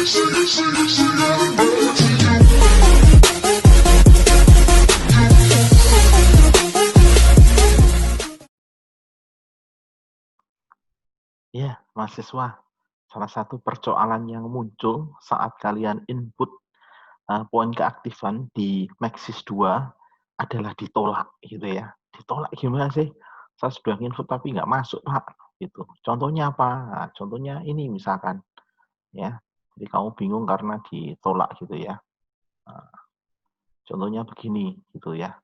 Ya, mahasiswa, salah satu persoalan yang muncul saat kalian input poin keaktifan di Maxis 2 adalah ditolak gitu ya. Ditolak gimana sih? Saya sudah input tapi nggak masuk, Pak. Gitu. Contohnya apa? Nah, contohnya ini misalkan ya. Jadi kamu bingung karena ditolak gitu ya. Nah, contohnya begini gitu ya.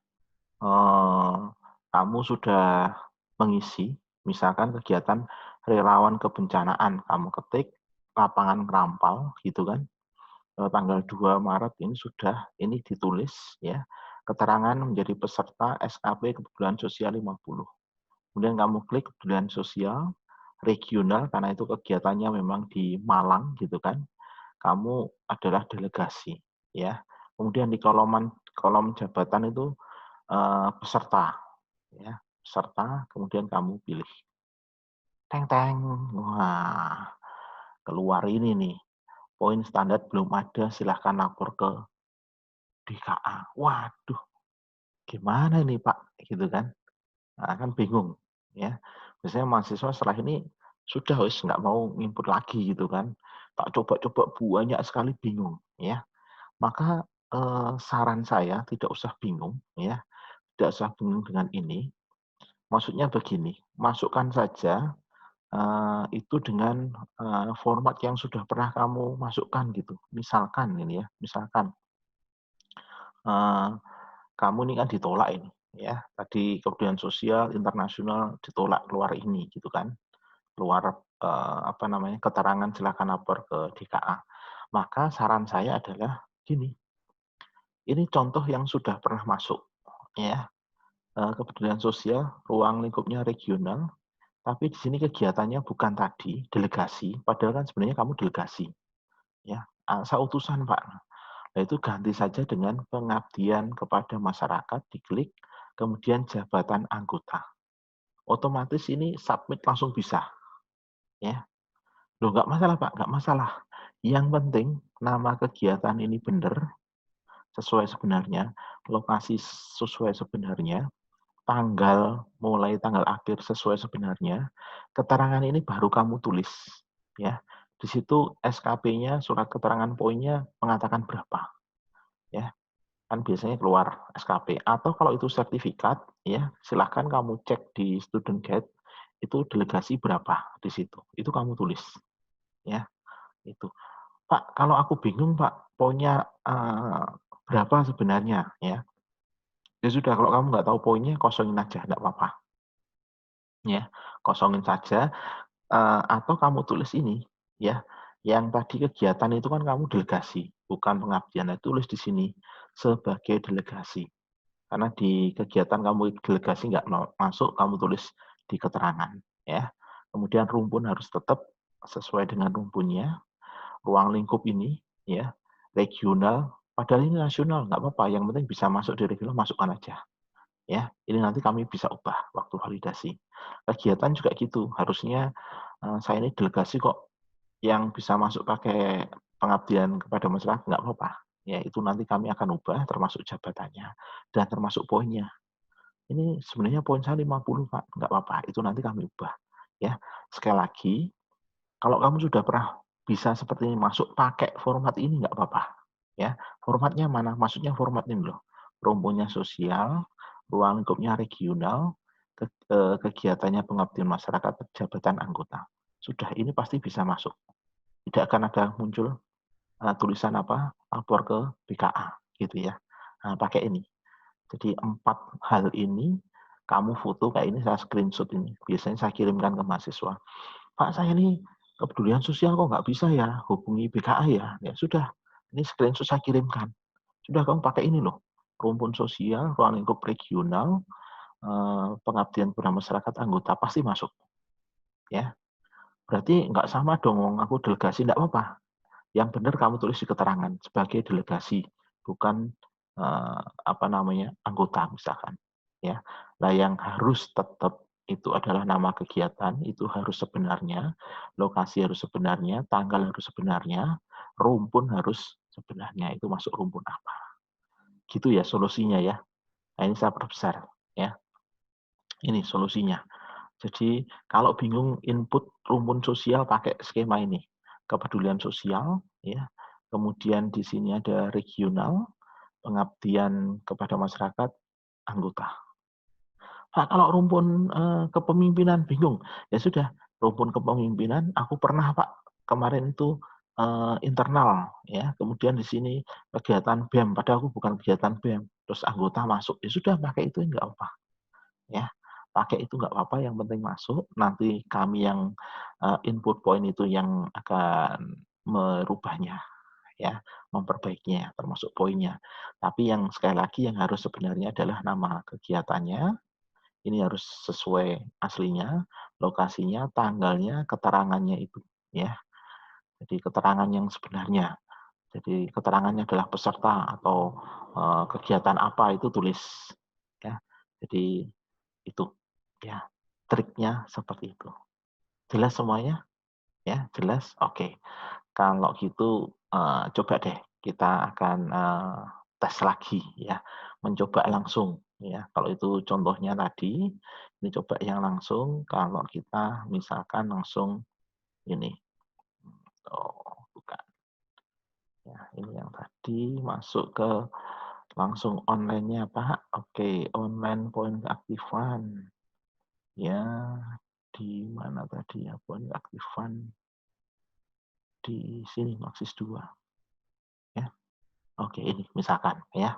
Kamu sudah mengisi misalkan kegiatan relawan kebencanaan, kamu ketik lapangan Rampal gitu kan, tanggal 2 Maret ini sudah ini ditulis ya, keterangan menjadi peserta SKP Kepedulian Sosial 50. Kemudian kamu klik kepedulian sosial regional karena itu kegiatannya memang di Malang gitu kan. Kamu adalah delegasi ya. Kemudian di kolom jabatan itu peserta ya, peserta kemudian kamu pilih. Teng teng. Wah, keluar ini nih. Poin standar belum ada, silahkan lapor ke DKA. Waduh, gimana ini Pak? Gitu kan. Nah, kan bingung. Ya, biasanya mahasiswa setelah ini sudah wis nggak mau input lagi gitu kan. Tak coba-coba banyak sekali bingung. Ya, maka saran saya tidak usah bingung. Ya, tidak usah bingung dengan ini. Maksudnya begini, masukkan saja itu dengan format yang sudah pernah kamu masukkan gitu. Misalkan ini ya, misalkan kamu ini kan ditolak ini ya. Tadi kemudian sosial internasional ditolak keluar ini gitu kan. Keluar apa namanya keterangan silakan lapor ke DKA. Maka saran saya adalah gini. Ini contoh yang sudah pernah masuk ya. Kepedulian sosial ruang lingkupnya regional. Tapi di sini kegiatannya bukan tadi delegasi, padahal kan sebenarnya kamu delegasi, ya. Saya utusan Pak. Nah itu ganti saja dengan pengabdian kepada masyarakat, diklik, kemudian jabatan anggota. Otomatis ini submit langsung bisa, ya. Loh nggak masalah Pak, nggak masalah. Yang penting nama kegiatan ini benar, sesuai sebenarnya, lokasi sesuai sebenarnya, mulai tanggal akhir sesuai sebenarnya, keterangan ini baru kamu tulis. Ya, di situ SKP-nya, surat keterangan poinnya mengatakan berapa. Ya, kan biasanya keluar SKP. Atau kalau itu sertifikat, ya silahkan kamu cek di student guide, itu delegasi berapa di situ. Itu kamu tulis. Ya, itu. Pak, kalau aku bingung Pak, poinnya berapa sebenarnya? Ya, ya sudah, kalau kamu nggak tahu poinnya, kosongin aja, nggak apa-apa. Ya, kosongin saja atau kamu tulis ini ya, yang tadi kegiatan itu kan kamu delegasi, bukan pengabdian. Nah, tulis di sini sebagai delegasi. Karena di kegiatan kamu delegasi nggak masuk, kamu tulis di keterangan ya. Kemudian rumpun harus tetap sesuai dengan rumpunnya. Ruang lingkup ini ya, regional, padahal ini nasional, nggak apa-apa. Yang penting bisa masuk di regional, masukkan aja. Ya, ini nanti kami bisa ubah waktu validasi. Kegiatan juga gitu, harusnya saya ini delegasi kok yang bisa masuk pakai pengabdian kepada masyarakat, nggak apa-apa. Ya, itu nanti kami akan ubah termasuk jabatannya dan termasuk poinnya. Ini sebenarnya poin saya 50 Pak, nggak apa-apa, itu nanti kami ubah. Ya, sekali lagi, kalau kamu sudah pernah bisa seperti ini masuk pakai format ini nggak apa-apa. Ya, formatnya mana? Maksudnya format ini loh. Rumpunnya sosial, ruang lingkupnya regional, kegiatannya pengabdian masyarakat, jabatan anggota. Sudah ini pasti bisa masuk. Tidak akan ada muncul tulisan apa lapor ke BKA gitu ya. Nah, pakai ini. Jadi 4 hal ini kamu foto kayak ini, saya screenshot ini. Biasanya saya kirimkan ke mahasiswa. Pak, saya ini kepedulian sosial kok nggak bisa ya, hubungi BKA ya. Ya sudah, ini screenshot saya kirimkan. Sudah kamu pakai ini loh, rumpun sosial, ruang lingkup regional, pengabdian kepada masyarakat anggota pasti masuk. Ya, berarti nggak sama dong, aku delegasi nggak apa-apa. Yang benar kamu tulis di keterangan sebagai delegasi, bukan apa namanya anggota misalkan. Ya, nah yang harus tetap itu adalah nama kegiatan, itu harus sebenarnya, lokasi harus sebenarnya, tanggal harus sebenarnya, rumpun harus sebenarnya itu masuk rumpun apa. Gitu ya solusinya ya. Nah, ini saya perbesar ya. Ini solusinya. Jadi kalau bingung input rumpun sosial pakai skema ini. Kepedulian sosial ya. Kemudian di sini ada regional, pengabdian kepada masyarakat, anggota. Pak, kalau rumpun kepemimpinan bingung, ya sudah rumpun kepemimpinan. Aku pernah Pak kemarin itu internal, ya. Kemudian di sini kegiatan BEM, padahal aku bukan kegiatan BEM. Terus anggota masuk, ya sudah pakai itu nggak apa, ya. Pakai itu nggak apa-apa, yang penting masuk. Nanti kami yang input point itu yang akan merubahnya, ya, memperbaikinya, termasuk poinnya. Tapi yang sekali lagi yang harus sebenarnya adalah nama kegiatannya. Ini harus sesuai aslinya, lokasinya, tanggalnya, keterangannya itu, ya. Jadi keterangan yang sebenarnya. Jadi keterangannya adalah peserta atau kegiatan apa itu tulis, ya. Jadi itu, ya. Triknya seperti itu. Jelas semuanya? Ya, jelas? Oke. Kalau gitu coba deh kita akan tes lagi ya, mencoba langsung ya. Kalau itu contohnya tadi, ini coba yang langsung. Kalau kita misalkan langsung ini, oh bukan, ya ini yang tadi masuk ke langsung online-nya Pak. Oke, online poin keaktifan. Ya, di mana tadi ya poin keaktifan? Di sini Maxis 2 ya. Oke, ini misalkan ya.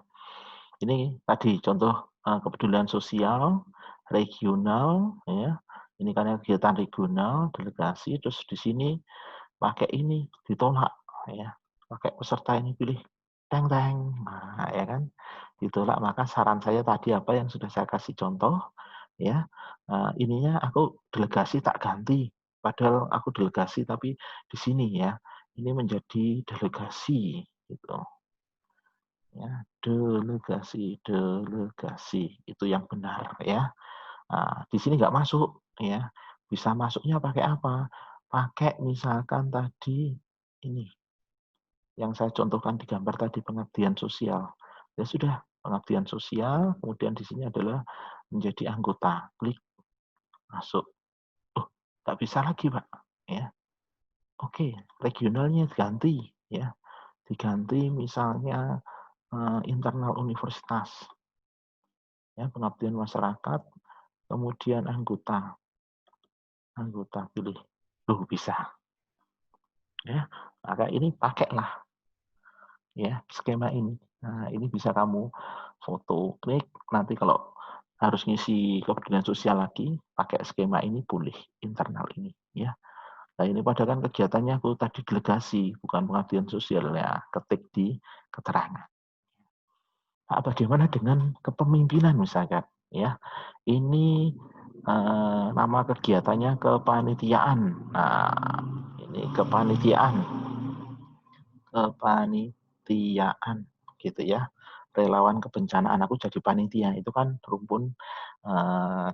Ini tadi contoh kepedulian sosial regional ya. Ini karena kegiatan regional, delegasi, terus di sini pakai ini ditolak ya. Pakai peserta ini pilih teng teng. Nah, ya kan? Ditolak, maka saran saya tadi apa yang sudah saya kasih contoh ya. Ininya aku delegasi tak ganti. Padahal aku delegasi tapi di sini ya. Ini menjadi delegasi gitu. Ya, delegasi itu yang benar ya. Nah, di sini nggak masuk ya. Bisa masuknya pakai apa? Pakai misalkan tadi ini yang saya contohkan di gambar tadi, pengabdian sosial. Ya sudah, pengabdian sosial, kemudian di sini adalah menjadi anggota. Klik masuk. Oh, nggak bisa lagi, Pak. Ya. Oke, regionalnya diganti ya. Diganti misalnya internal universitas. Ya, pengabdian masyarakat, kemudian anggota. Anggota pilih. Loh, bisa. Ya, maka ini pakailah ya skema ini. Nah, ini bisa kamu foto, klik, nanti kalau harus ngisi kepedulian sosial lagi, pakai skema ini boleh, internal ini ya. Nah, ini padahal kan kegiatannya aku tadi delegasi, bukan pengabdian sosial ya, ketik di keterangan. Nah, bagaimana dengan kepemimpinan misalkan ya. Ini nama kegiatannya kepanitiaan. Nah, ini kepanitiaan gitu ya. Relawan kebencanaan, aku jadi panitia, itu kan rumpun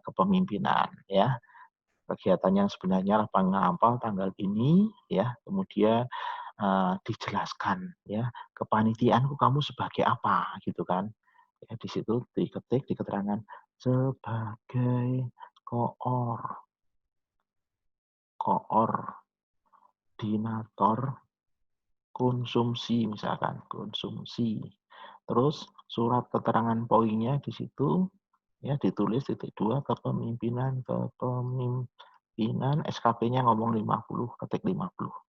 kepemimpinan ya. Kegiatan yang sebenarnya penghafal tanggal ini ya, kemudian dijelaskan ya, kepanitiaanku kamu sebagai apa gitu kan. Ya, di situ diketik di keterangan sebagai koordinator konsumsi misalkan, konsumsi. Terus surat keterangan poinnya di situ ya ditulis titik 2 kepemimpinan SKP-nya ngomong 50, ketik 50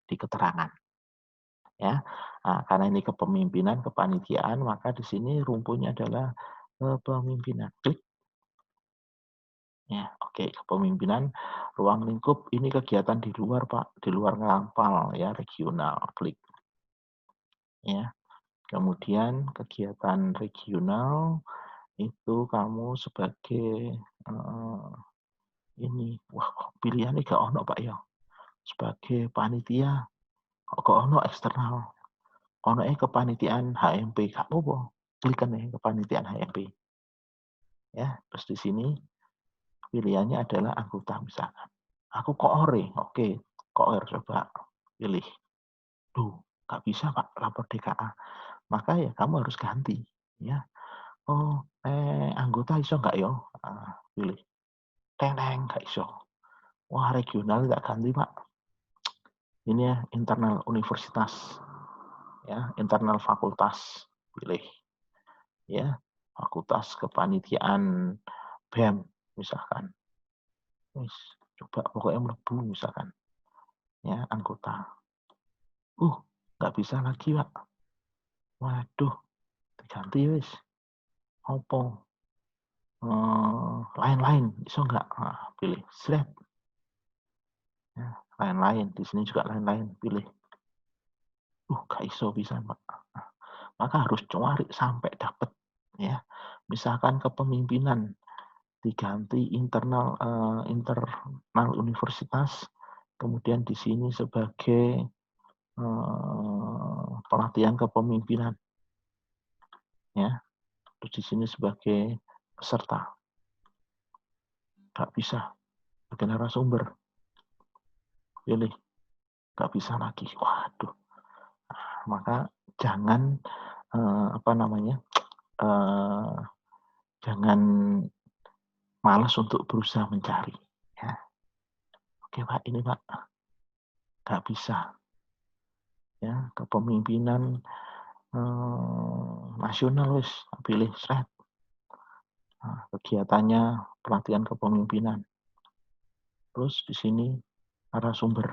di keterangan. Ya. Nah, karena ini kepemimpinan, kepanitiaan, maka di sini rumpunnya adalah kepemimpinan. Klik. Ya, oke, kepemimpinan ruang lingkup ini kegiatan di luar, Pak, di luar ngapal ya, regional. Klik. Ya. Kemudian kegiatan regional itu kamu sebagai ini, wah pilihannya gak ono Pak ya. Sebagai panitia, kok ono eksternal. Ono kepanitiaan HMP, gak apa-apa. Klik nih kepanitiaan HMP. Ya, terus di sini pilihannya adalah anggota misalkan. Aku koor, oke, koor coba pilih. Duh, nggak bisa Pak lapor DKA. Maka ya kamu harus ganti, ya. Oh, anggota iso nggak yo? Pilih. Teng teng nggak iso. Wah regional tak ganti Pak. Ini ya internal universitas, ya internal fakultas. Pilih, ya fakultas kepanitiaan BEM misalkan. Wis, coba pokoknya mlebu misalkan, ya anggota. Nggak bisa lagi Pak. Waduh, diganti wis. Opo? Lain-lain, iso nggak? Pilih sret. Ya, lain-lain. Di sini juga lain-lain. Pilih. Nggak iso bisa Pak. Maka harus cari sampai dapat. Ya, misalkan kepemimpinan diganti internal universitas, kemudian di sini sebagai pelatihan kepemimpinan, ya, terus di sini sebagai peserta. Nggak bisa. Bagian narasumber. Pilih. Nggak bisa lagi. Waduh. Maka jangan jangan malas untuk berusaha mencari. Ya. Oke Pak, ini Pak. Nggak bisa. Ya, kepemimpinan nasional wis pilih sret. Kegiatannya pelatihan kepemimpinan. Terus di sini narasumber.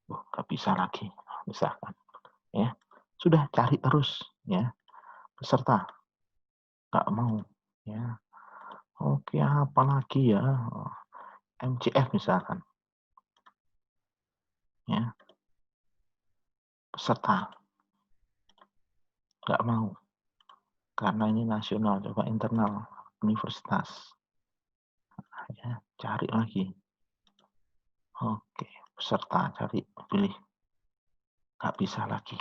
Nggak bisa lagi, misalkan. Ya, sudah cari terus, ya. Peserta nggak mau, ya. Oke, apa lagi ya? MCF misalkan, ya. Peserta nggak mau karena ini nasional, coba internal universitas, ya. Cari lagi. Oke, peserta cari, pilih. Nggak bisa lagi.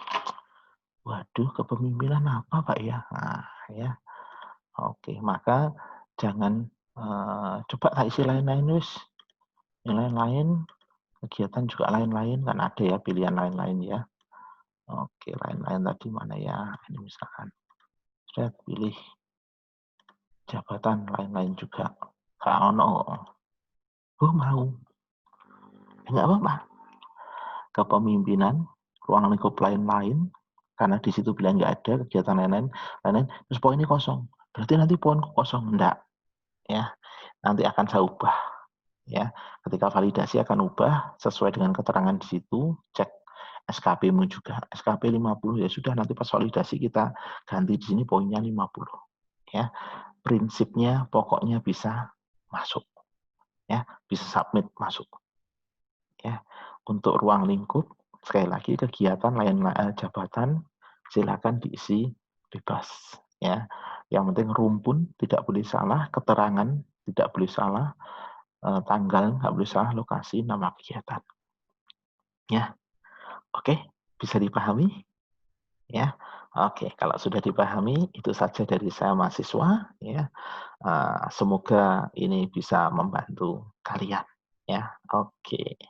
Waduh, kepemimpinan apa Pak ya? Ya. Oke, maka jangan coba tak isi lain-lain wis. Yang lain-lain, kegiatan juga lain-lain, kan ada ya pilihan lain-lain ya. Oke, lain-lain tadi mana ya? Ini misalkan. Saya pilih jabatan lain-lain juga. Kak ono. Mau. Enggak apa-apa. Kepemimpinan, ruang lingkup lain-lain, karena di situ bilang nggak ada kegiatan lain-lain, terus poinnya kosong. Berarti nanti poin kosong. Enggak. Ya, nanti akan saya ubah. Ya, ketika validasi akan ubah sesuai dengan keterangan di situ, cek SKP-mu juga. SKP 50 ya sudah, nanti pas validasi kita ganti di sini poinnya 50. Ya. Prinsipnya pokoknya bisa masuk. Ya, bisa submit masuk. Ya. Untuk ruang lingkup sekali lagi kegiatan lain jabatan silakan diisi bebas ya. Yang penting rumpun tidak boleh salah, keterangan tidak boleh salah, tanggal nggak boleh salah, lokasi, nama kegiatan. Ya, oke, bisa dipahami? Ya, oke. Kalau sudah dipahami, itu saja dari saya mahasiswa. Ya, semoga ini bisa membantu kalian. Ya, oke.